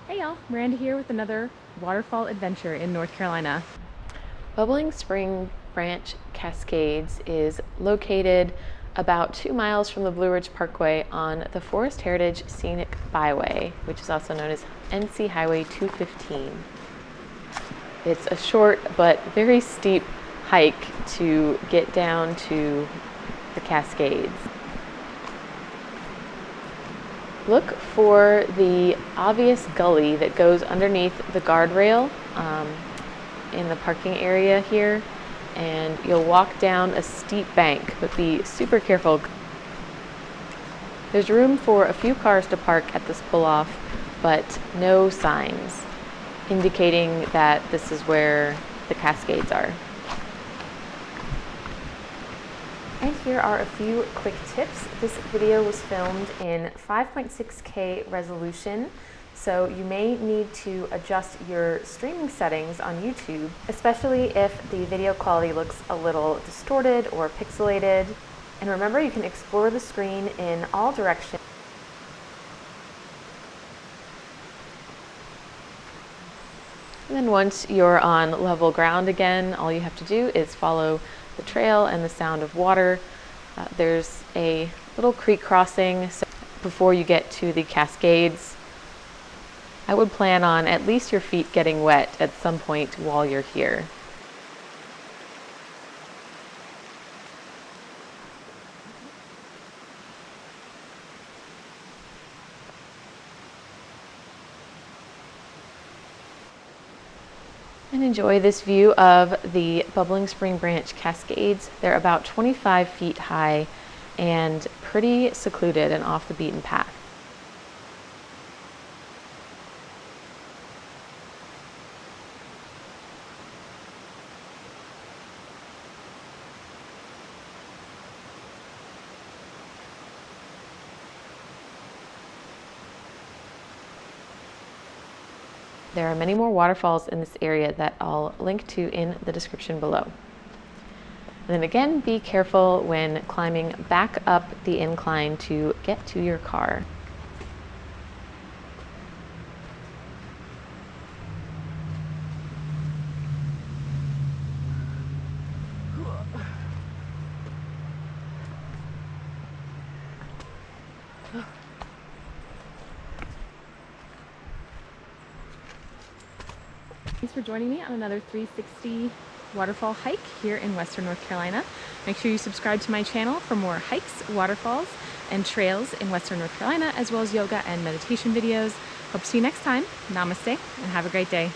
Hey y'all, Miranda here with another waterfall adventure in North Carolina. Bubbling Spring Branch Cascades is located about 2 miles from the Blue Ridge Parkway on the Forest Heritage Scenic Byway, which is also known as NC Highway 215. It's a short but very steep hike to get down to the Cascades. Look for the obvious gully that goes underneath the guardrail in the parking area here, and you'll walk down a steep bank, but be super careful. There's room for a few cars to park at this pull-off, but no signs indicating that this is where the Cascades are. And here are a few quick tips. This video was filmed in 5.6K resolution, so you may need to adjust your streaming settings on YouTube, especially if the video quality looks a little distorted or pixelated. And remember, you can explore the screen in all directions. And then once you're on level ground again, all you have to do is follow the trail and the sound of water. There's a little creek crossing before you get to the Cascades. I would plan on at least your feet getting wet at some point while you're here. And enjoy this view of the Bubbling Spring Branch Cascades. They're about 25 feet high and pretty secluded and off the beaten path. There are many more waterfalls in this area that I'll link to in the description below. And then again, be careful when climbing back up the incline to get to your car. Thanks for joining me on another 360 waterfall hike here in Western North Carolina. Make sure you subscribe to my channel for more hikes, waterfalls, and trails in Western North Carolina, as well as yoga and meditation videos. Hope to see you next time. Namaste, and have a great day.